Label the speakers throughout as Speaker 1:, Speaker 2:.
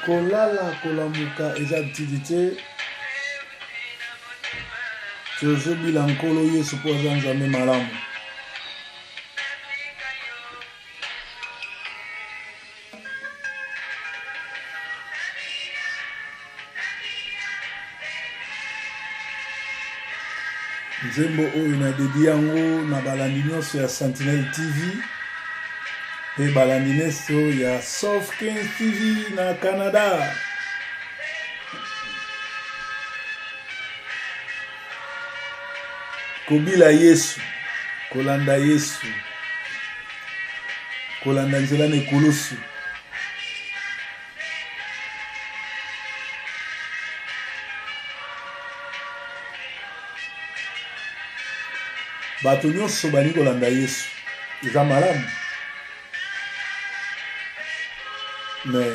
Speaker 1: kolala kolamuka eza activité tozobila nkolo Yesu po aza nzambe malamu. Nzembo oyo na dedi yango na balandi nyonso ya Sentinelle TV pe balandi nyonso ya Soft 15 TV na Canada. Kobila Yesu, kolanda Yesu, kolanda nzela na ekulusu. Bato nyonso bani kolanda Yesu eza malamu, mais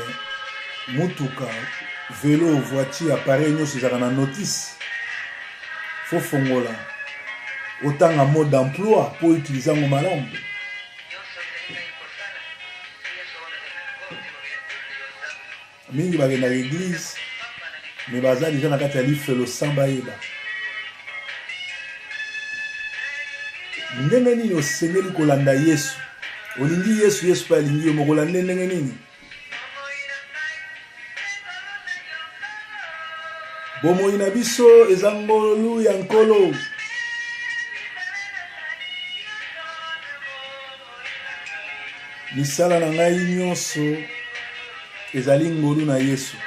Speaker 1: mutuka, vélo, voiture, appareil nyonso ezaka na notice. Faut fongola autant en mode d'emploi pour utiliser mon malamu. Mingi bagenda l'église mais baza déjà na kati ya lifelo samba yeba. Ndenge nini osengeli kolanda Yesu? Olingi Yesu, Yesu pa alingi yo mokolanda ndenge nini? Bomoi na biso eza ngolu ya nkolo. Misala na ngai nyonso ezali ngolu na Yesu.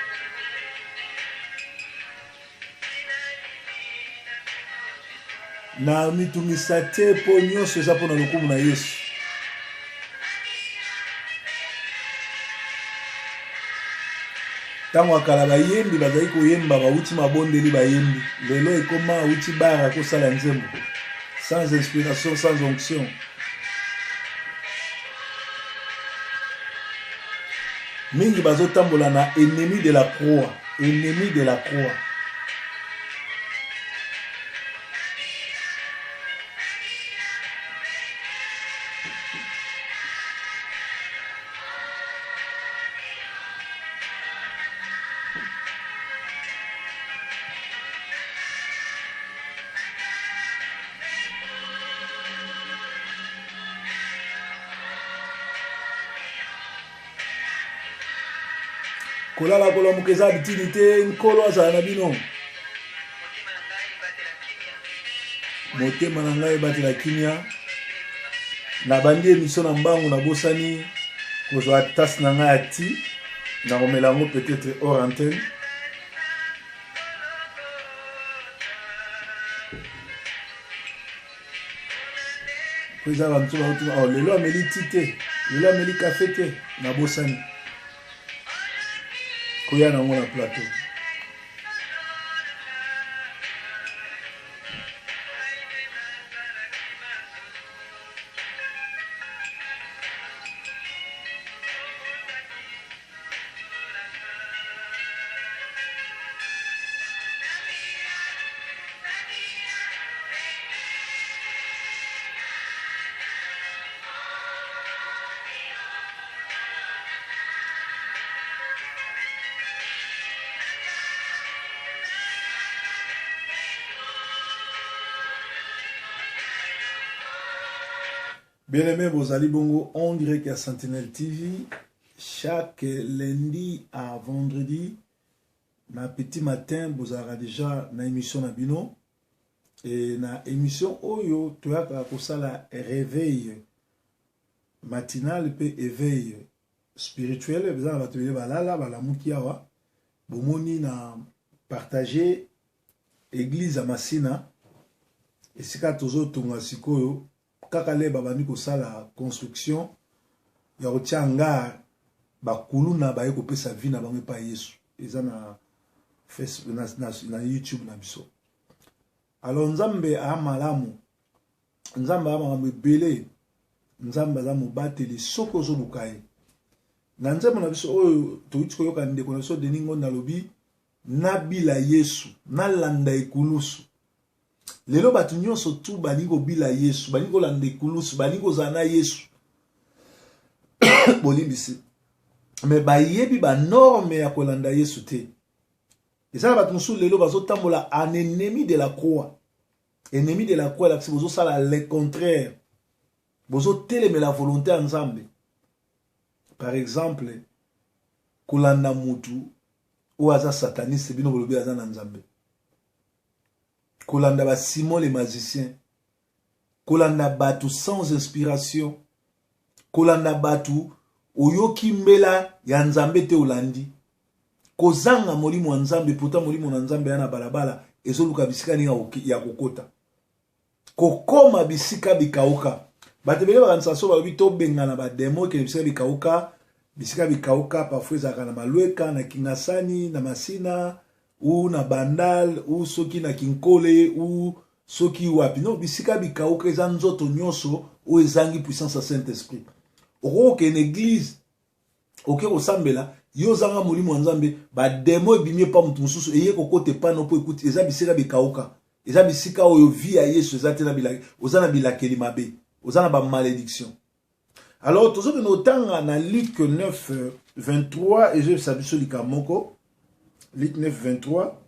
Speaker 1: Na mitungisa te po nyonso eza pona lokumu na Yesu. Tango akala bayembi bazali koyemba bauti mabondeli bayembi. Lelo ekoma uti bara kosala nzembo. Sans inspiration, sans onction. Mingi bazotambola na ennemi de la croix, ennemi de la croix. Kolala kolamuka eza utilité nkolo azala na bino. Motema na ngai ebatela kimia. Na bandi émission na mbangu na bosani kozwa tasse na ngai ati na komela yango peut-être hors antenne. Koza bantu ba oh lelo ameli tite, lelo ameli café te na bosani. Koya na ngona plateau. Bien aimé, vous allez bongo en direct à Sentinelle TV chaque lundi à vendredi. Na petit matin, vous aurez déjà une émission na bino et na émission oyo tu as la réveil matinal pe éveil spirituel. Vous avez atelier balala balamukiawa. Bomoni na partager église à Masina et c'est quand tozo tunga sikoyo. Kakale babani kosala construction ya rotianga bakuluna baye kopesa vie na bango pa Yesu eza na Facebook na YouTube na biso. Alors nzambe a malamu, nzambe a malamu ebele, nzambe za mobateli soko zo bukaye na nzambe na biso oyo toiti koyoka ndeko na biso deningo na lobi nabila Yesu nalanda ekulusu. Lelo batu nyonso tu balingo bila Yesu, balingo lande kulusu, balingo zana Yesu. Bolimbisi. mais bayebi ba norme ya kolanda Yesu te. Et ça va tout lelo bazo tambola un ennemi de la croix. Ennemi de la croix là, c'est bozo sala le contraire. Bozo teleme la volonté ensemble. Par exemple, kolanda mutu ou aza sataniste bino bolobi aza na nzambe. Kolanda ba Simon les magiciens. Kolanda batu sans inspiration. Kolanda batu oyoki mbela ya nzambe te olandi. Kozanga molimo wa nzambe, pourtant molimo na nzambe yana balabala ezoluka bisika ninga ya kokota. Kokoma bisika bikauka. Batebele bakanisa so balobi to bengana ba demo ke bisika bikauka. Bisika bikauka parfois ezaka na malweka na kingasani na masina ou na bandal ou soki na kinkole ou soki wapi. Non, bisika bikauka eza nzoto nyonso ou ezangi puissance à Saint-Esprit. Oko ke église oke kosambela yo zanga molimo nzambe ba demo ebimie pa mutu mususu eye kokote pa no po ekuti eza bisika bikauka. Eza bisika oyo vie ya Yesu eza te na bilaki ozana bilakeli mabe ozana ba malédiction. Alors tous que nous tanga na Luc 9 23 et je sabi sur likamoko Luc 9 23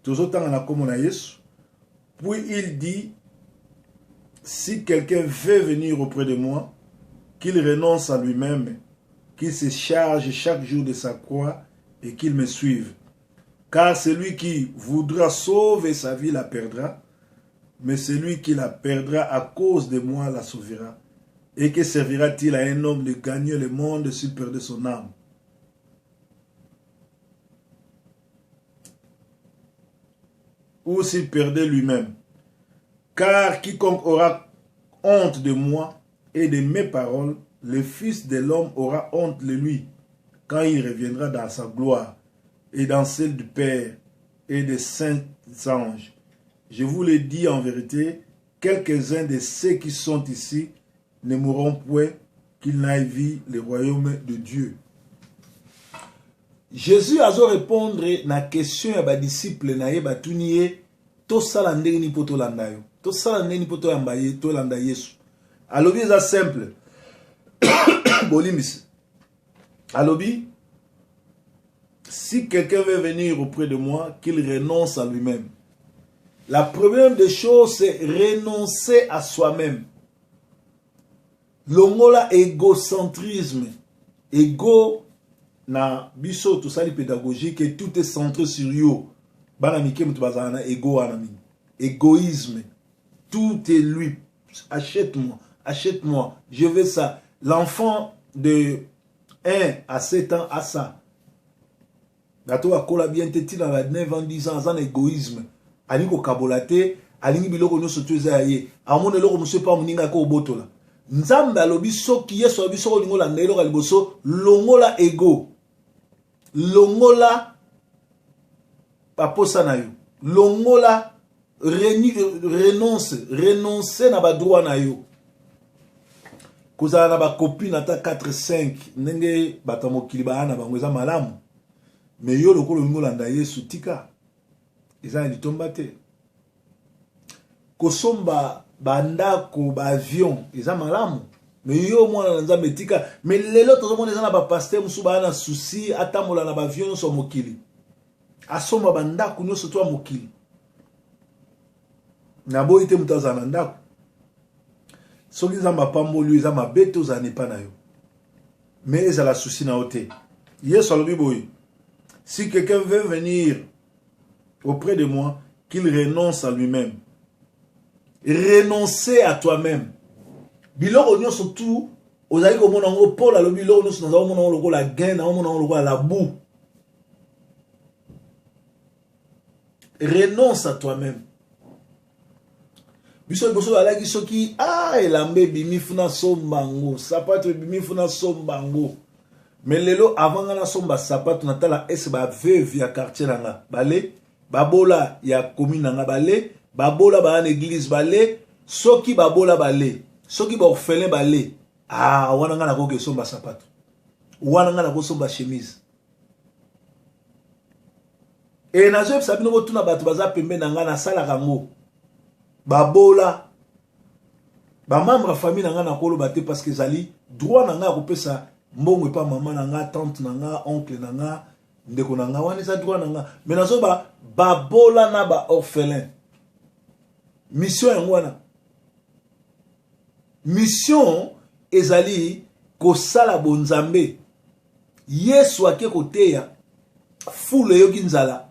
Speaker 1: tous tanga na komo na Yesu. Puis il dit, si quelqu'un veut venir auprès de moi, qu'il renonce à lui-même, qu'il se charge chaque jour de sa croix et qu'il me suive. Car celui qui voudra sauver sa vie la perdra, mais celui qui la perdra à cause de moi la sauvera. Et que servira-t-il à un homme de gagner le monde s'il perdait son âme? Ou s'il perdait lui-même? Car quiconque aura honte de moi et de mes paroles, le Fils de l'homme aura honte de lui, quand il reviendra dans sa gloire et dans celle du Père et des saints anges. Je vous le dis en vérité, quelques-uns de ceux qui sont ici ne mourront point, qu'ils n'aillent vivre le royaume de Dieu. Jésus a répondre na question ya ba disciple na ye batuniye to sala ndenge ni poto landa yo. To sala ndenge ni poto yamba ye to landa Yesu. Alobi eza simple. Bolimis. Alobi, si quelqu'un veut venir auprès de moi, qu'il renonce à lui-même. La première des choses, c'est renoncer à soi-même. Longola égocentrisme. Ego na biso tout ça les pédagogique et tout est centré sur yo. Bana mike mutu bazana ego anami. Égoïsme. Tout est lui. Achète-moi, achète-moi. Je veux ça. L'enfant de 1 à 7 ans a ça. Gato akola bien teti dans 9 ans 10 ans en égoïsme. Aliko kabolate, alingi biloko no sotuza ye. Amone loko monsieur pa muninga ko botola. Nzambe alobi soki Yesu alobi soko lingola ndelo ka liboso longola ego. Longola paposa na yo. Longola renoncer na ba droit na yo. Kozala na ba copine ata 4 5 ndenge batamokili ba ana bango eza malamu. Mais yo lokolo lingola nda Yesu tika. Eza litomba te. Kosomba bandako ba avion eza malamu. Mais yo mwana nzambe tika. Mais lelo tozomona eza na ba pasteur musu ba na souci atamola na ba avion so mokili. Asomba bandako nyonso to mokili. Na boyi te mutaza na ndako. Soki nzamba pamboli eza mabeto za nepa na yo. Mais eza la souci na ote. Yesu alobi boyi. Si quelqu'un veut venir auprès de moi, qu'il renonce à lui-même. Renoncer à toi-même. Biloko nyo surtout, ozali ko mona ngo Paul alobi biloko nyo surtout na mona ngo la gain, na mona ngo la boue. Renonce à toi-même. Biso boso alaki soki elambe bimi funa sombango, sapato bimi funa sombango. Mais lelo avant na somba sapato natala ese ba veuve ya quartier nanga bale babola ya commune nanga bale babola ba na église bale soki babola bale soki ba orphelin bale wana nga na ko ke somba sapato wana nga na ko somba chemise et na je sabino ko tuna bato baza pembe nanga na sala kango babola ba membre famille nanga na kolo baté parce que zali droit nanga ko pesa mbongo pas maman nanga, tante nanga, oncle nanga, ndeko nanga, wana eza droit nanga. Mais nazo ba bola na ba orphelin. Mission yango wana. Mission ezali kosala bonzambe. Yesu ake koteya fule yoki nzala.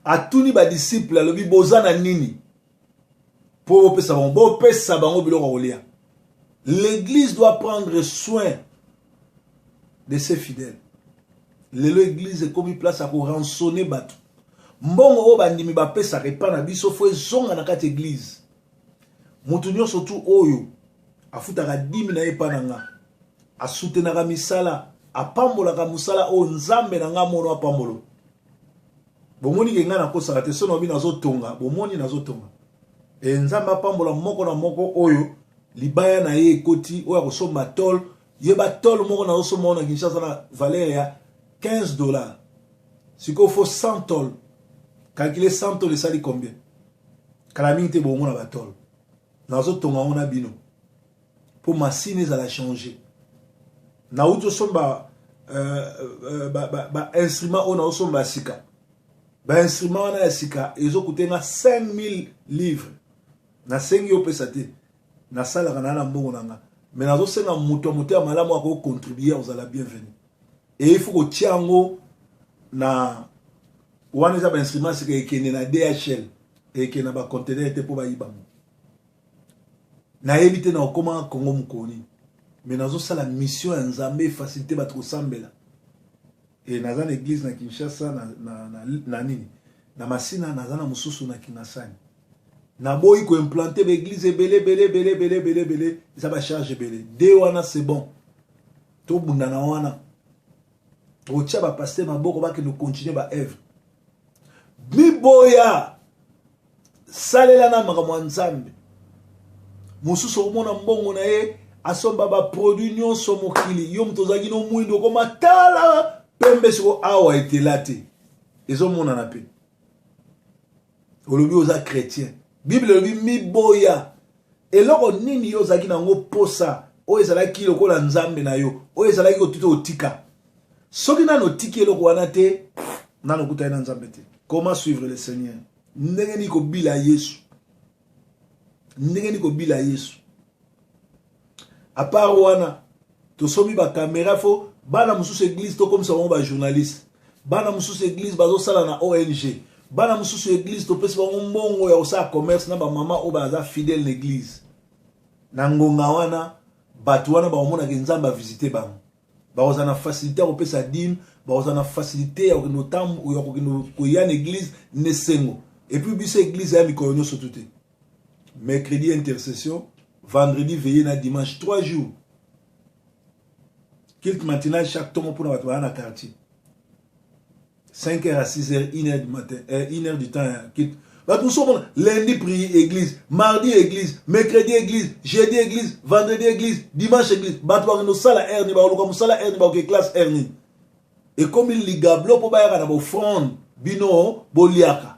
Speaker 1: Atuni ba disciple alobi bozana nini? Pour pesa bango, bo pesa bango biloko kolia. L'église doit prendre soin de ses fidèles. L'église est comme une place à rançonner bateau. Mbongo o bandimi ba pesa repa na biso fo ezonga na kati église. Mutu nyonso tu oyo afutaka 10 na epa nanga. Asutenaka misala, apambolaka musala o nzambe nanga mono apambolo. Bomoni ke nga na kosaka te sono bi nazo tonga, bomoni nazo tonga. E nzambe apambola moko na moko oyo libaya na ye ekoti oyo akosomba tol, yeba tol moko na osomba na Kinshasa na valeur ya $15. Siko faut 100 tol. Calculer 100 tol esali combien? Kala te bongo na ba tol. Nazo tonga ona bino. Pour machine ezala changer. Na uto somba instrument on a osomba sika. Ba instrument na sika ezo kutenga 5000 livres. Na sengi yo pesa te. Na sala kana na mbongo nanga. Mais nazo senga muto ya malamu ako contribuer aux la bienvenue. Et il faut que tiango na wana za ba instrument sika ekene na DHL et na ba conteneur te pour ba ibamu. Na éviter na okoma Congo mukoni. Mais nazo sala mission ya Nzambe faciliter ba trosambela. Et naza na église na Kinshasa na nini. Na masina naza na mususu na Kinasani. Na boyi ko implanter l'église belé ça va charger belé. De wana c'est bon. To bunda na wana. To tia ba passer maboko ba ke no continuer ba œuvre. Biboya salela na makamwa Nzambe. Mususu omona mbongo na ye asomba ba produit nyonso mokili yo mtozaki no mwindo ko matala pembe siko awa etelate ezomona na pe olobi oza chrétien bible lobi miboya eloko nini yo zaki nango posa o ezalaki lokola Nzambe na yo o ezalaki kotuto otika soki nano tiki eloko wana te nano kuta na Nzambe te. Comment suivre le Seigneur? Ndenge ni ko bila Yesu. Ndenge ni ko bila Yesu. À part wana to somi ba caméra fo bana mususu église to comme ça on ba journaliste. Bana mususu église bazo sala na ONG. Bana mususu église to pesa ba mbongo ya osa commerce na ba mama o ba za fidèle l'église. Na ngonga wana batu wana ba omona ke Nzambe visiter ba. Ba ozana facilité o pesa dim, ba ozana facilité o no tam o ko ya l'église nesengo. Et puis biso église ya mikolo nyoso tout. Mercredi intercession, vendredi veillée na dimanche 3 jours. Culte matinal chaque temps pour notre dans quartier. 5h à 6h, 1h du matin, 1h du temps. Nous sommes lundi prier église, mardi église, mercredi église, jeudi église, vendredi église, dimanche église. Batwa no sala erni ba oluka musala erni ba ke classe erni. Et comme il ligablo pour ba na offrande bino boliaka.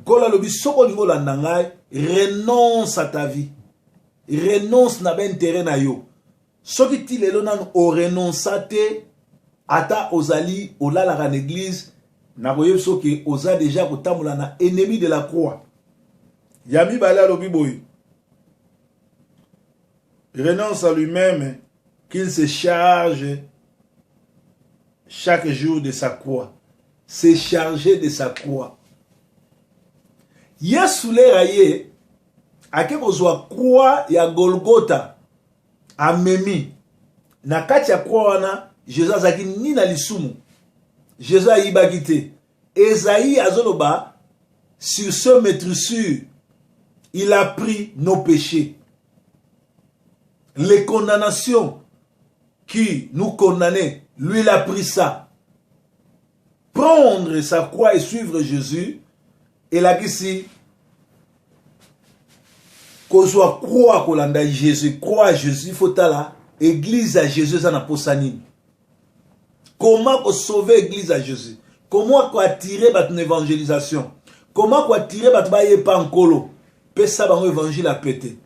Speaker 1: Kola lobi soko lingo la nangai, renonce à ta vie. Renonce na ben intérêt na yo. Soki ti lelo nan o renonçate ata ozali olala kan église na boye soki oza déjà kotamula na ennemi de la croix. Yami bala lobi boy. Renonce à lui-même qu'il se charge chaque jour de sa croix. Se charger de sa croix. Yesu le raye ake kozwa croix ya Golgotha amemi na kati ya croix wana Jésus azaki ni na lisumu Jésus ayibaki te Esaïe azoloba sur ce maîtrissure il a pris nos péchés, les condamnations qui nous condamnaient lui il a pris ça. Prendre sa croix et suivre Jésus. Et là, ici, qu'on soit croix kolanda Jésus, croix à Jésus, il faut là, église à Jésus, ça n'a pas sanine. Comment sauver l'église à Jésus? Comment attirer votre évangélisation? Comment attirer votre baye pankolo? Pesa bango évangile à péter.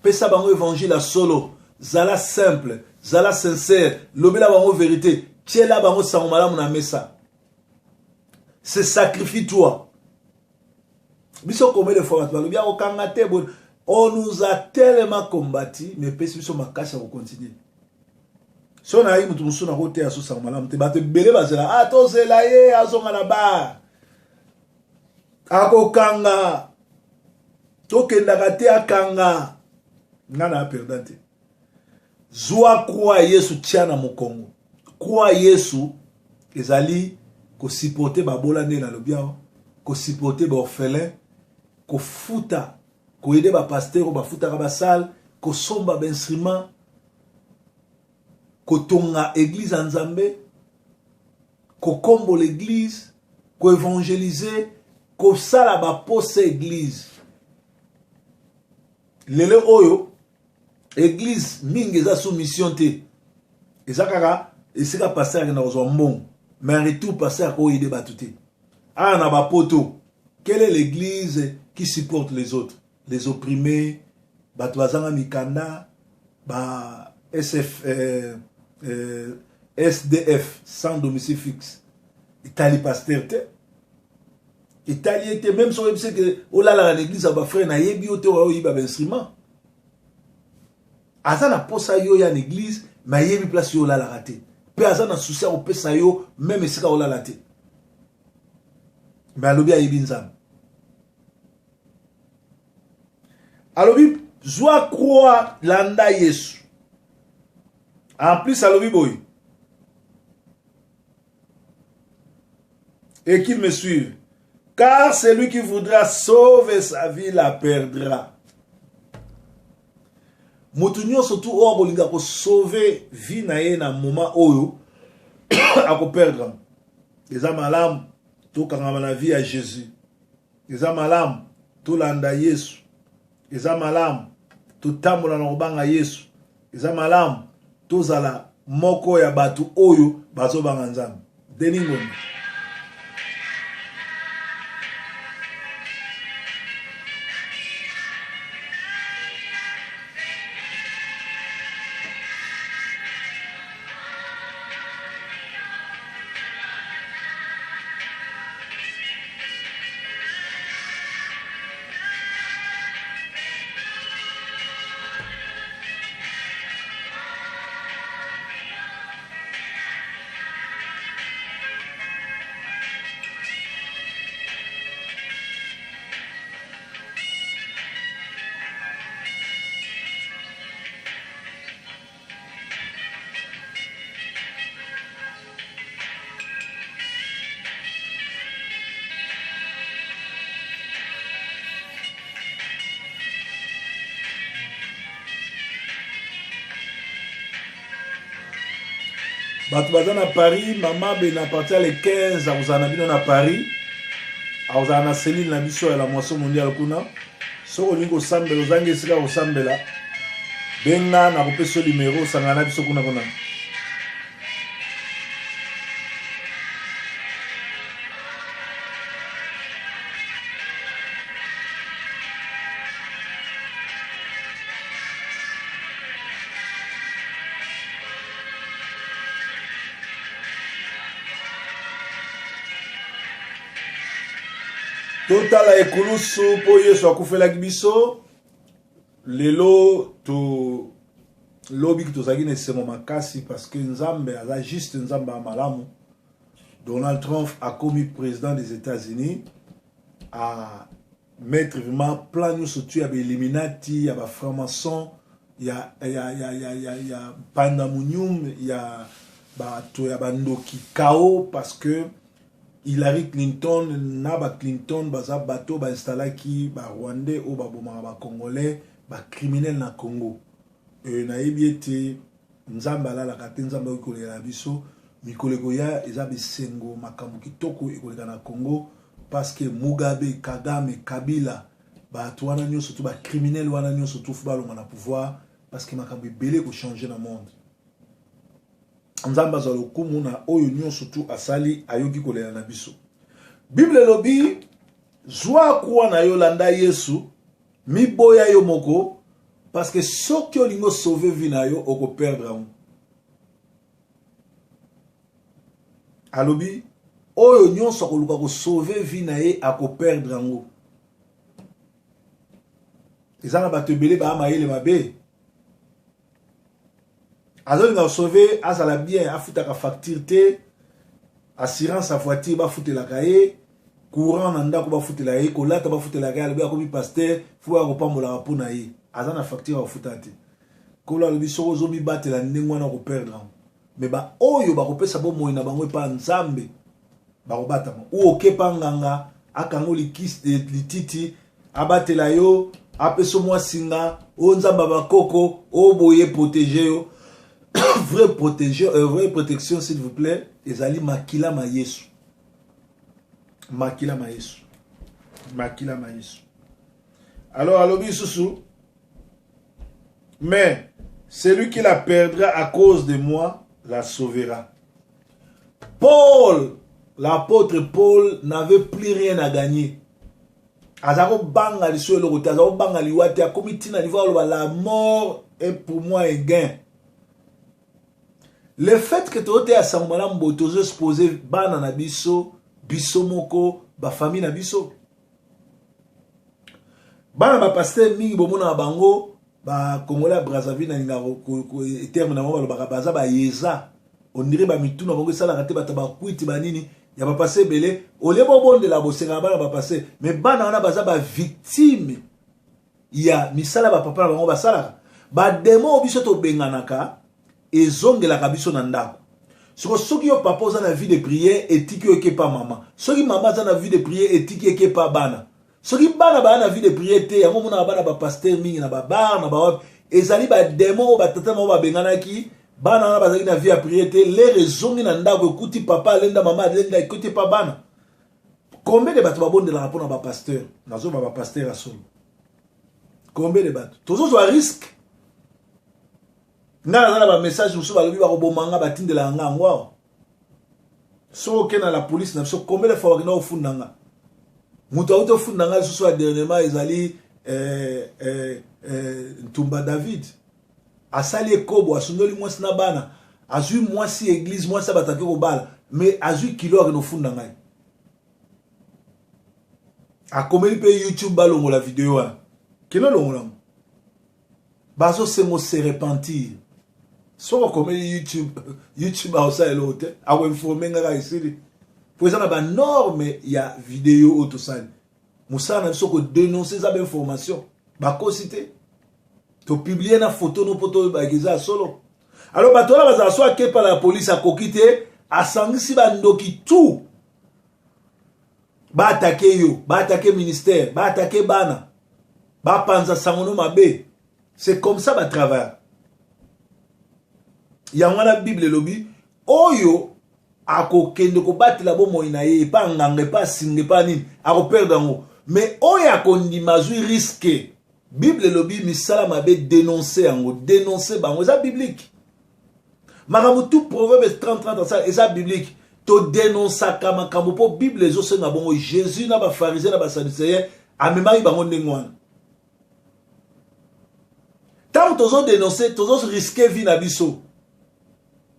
Speaker 1: pesa bango évangile à solo, zala simple, zala sincère, lobela bango vérité, tiela bango sango malamu na mesa. Se sacrifie-toi. Biso combien de fois bien au kangate, on nous a tellement combattu, mais pesi biso makasa pour continuer. Si on a eu mutu musu na rote ya so sango malamu te bate bele bazela ah to zela ye azonga na ba. Ako kanga tokendaka te akanga ngana perdante zwa kwa Yesu tia na mokongo kwa Yesu ezali ko supporter babola nde na lobiao ko supporter ba orphelin ko futa ko aider ba pasteur ba futa ka ba salle ko somba ba instrument ko tonga église en Nzambe ko kombo l'église ko évangéliser ko sala ba pose église. Lele oyo église mingi eza sous mission te. Eza kaka esika pasteur na ozwa mbongo. Mais en retour pasteur ko yede batute. Ah na ba poto. Quelle est l'église qui supporte les autres? Les opprimés, bato bazanga mikanda, ba SDF sans domicile fixe. Italie pasteur te. Italie était même sur le que oh là là l'église a ba frère na yebi ote o yiba instrument. Azana posa yo ya l'église ma yebi place yo là la raté. Pe azana souci o pesa yo même esika o là la té. Mais alobi a yebi nzam. Alobi zwa croix landa Yesu. En plus alobi boy. Et qu'il me suive. Car celui qui voudra sauver sa vie la perdra. Mutunyo surtout o bolinga ko sauver vie na ye na moment oyo ako perdre. Eza malam to kangama na vie à Jésus. Eza malam to landa Yesu. Eza malam to tambola na obanga Yesu. Eza malam to zala moko ya batu oyo bazo banga nzambe. Deningomi. Batubazana à Paris, maman ben à partir les 15 à Ouzanabino à Paris, à Ouzana Céline la mission à la moisson mondiale kuna. So on y sambe ozangi sika osambela. Benga na kopeso numéro sangana biso kuna kuna. Totala ekulusu po Yesu akufela biso lelo to lobi ki tozaki na semo makasi parce que Nzambe aza juste Nzambe malamu. Donald Trump a commis président des États-Unis à mettre vraiment plan surtout ya Illuminati, ya ba franc-maçon, ya pandamunium, ya ba to ya bandoki kao parce que Hillary Clinton, Naba Clinton, baza bateau ba installaki ba Rwandais ou ba boma ba Congolais, ba criminel na Congo. Na ebiete Nzamba la kate Nzamba okolela biso mikoleko ya eza bisengo makambo kitoko ekoleka na Congo parce que Mugabe, Kagame, Kabila ba wana nyonso surtout ba criminel wana nyonso surtout balonga na pouvoir parce que makambo ebele ko changer na monde. Nzamba zalo kumuna oyo nyon surtout asali ayoki kolela na biso. Bible lobi zwa kuwa na yo landa Yesu miboya yo moko Parce que ceux qui ont sauvé vie na yo, on perdre. Alobi, oyo nyonso ko sauver vie na ye a ko perdre ngo. Ezana ba tebele ba maile mabe. Azoli na sauver azala bien afuta ka facture te, assurance a voiture ba futela kaye, courant na ndako ba futela ye, kolata ba futela kaye, alobi akobi pasteur, faut akopambola ka pona ye. Azana facture a futa te. Kola alobi soko zomi batela ndengwa na ko perdre ngo. Mais ba oyo ba kopesa bo moina bango pa nzambe ba kobata mo ou okepa nganga akango likis lititi abatela yo apeso mwa singa o nzamba bakoko o boye protéger yo vraie protection s'il vous plaît ezali makila ma Yesu makila ma Yesu makila ma Yesu. Alors alobi susu mais celui qui la perdra à cause de moi la sauvera. Paul, l'apôtre Paul n'avait plus rien à gagner. Azako banga li sur le route, azako banga li wate a comité na niveau la mort est pour moi un gain. Le fait que tu aies assemblé mbotozo exposé bana na biso, biso moko, ba famille na biso. Bana ba pasteur mingi bomona bango ba Congolais Brazzaville na ninga ko terme na mwa ba baza ba yeza on dirait ba mituna bango sala kate ba tabakwiti ba nini ya ba passer belé o lebo bonde la bosenga bana ba passer mais bana wana baza ba victime ya misala ba papa bango ba sala ba demo biso to benganaka ezongela ka biso na ndako soki yo papa oza na vie de prière etiki yo ke pa mama soki mama za na vie de prière etiki ke pa bana. Soki bana ba na vie de prière te yango mona bana ba pasteur mingi na ba bar na ba ezali ba démon ba tata mo ba bengana ki bana na bazali na vie de prière te les raisons na ndako ekuti papa lenda mama lenda ekuti pa bana. Combien de bato ba bonde la rapport na ba pasteur nazo ba pasteur asolo. Combien de bato tozo so risque ngana na ba message musu ba lobi ba ko bomanga ba tindela ngangwa so ke na la police na so combien de fois na ofundanga mutu auto fundanga susu a dernièrement ezali Ntumba David asali ekobo asundoli mwasi na bana azui mwasi église mwasi bataki ko bala mais azui kilo no fundanga akomeli pe YouTube balongo la vidéo wana kino longola bazo semo se repentir so komeli YouTube a osa elote awe informer ngaka isiri. Pour ça, il y a une norme, il y a vidéo auto sale. Moussa n'a pas dénoncer cette information. Bah, cité. Tu publies une photo, nos photos, bah, solo. Alors, bah, toi, là, soit que par la police a coquité, a sangi si bah, ndoki tout. Bah, attaquer yo, bah, attaquer ministère, bah, attaquer bana. Bah, panza sangono mabe. C'est comme ça, bah, travail. Il y a une Bible, lobby. Oyo. Ako kende ko batela bo moina ye pa nganga pa singe pa nini ako perdre ngo mais oya ko ndima zui risque Bible lobi misala mabe dénoncer ngo dénoncer bango ça biblique makamu tout proverbe 30 ça ça biblique to dénoncer kama kambo po Bible zo senga bongo Jésus na ba pharisien na ba sadducéen amemaki bango ndengwana tant tozo dénoncer tozo risquer vie na biso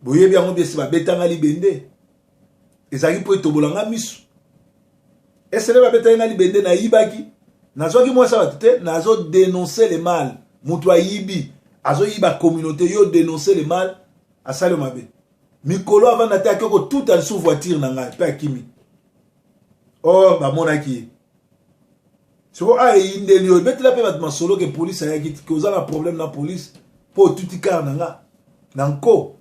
Speaker 1: boye bien on biesi ba betanga libende ezaki po etobolanga misu esele ba betanga libende na yibaki nazoki moi ça te nazo dénoncer le mal mutu ayibi azo yiba communauté yo dénoncer le mal asale mabe mikolo avant na te akoko tout en sous voiture na ngai pe akimi oh ba monaki soko ay indeli yo betela pe bat masolo ke police ayaki ki ozala problème na police po tuti car na nga nanko.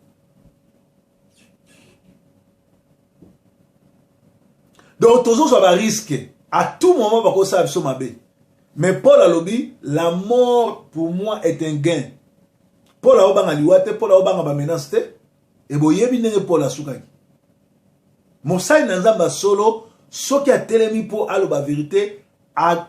Speaker 1: Donc, toujours ça va risquer. À tout moment, on va ça mais Paul a lobby, la mort pour moi est un gain. Paul a obanga liwate, Paul a obanga menace et boyebi nenge Paul a soukaki. Mosai nanzamba solo, ce qui a télémi pour allo ba vérité, a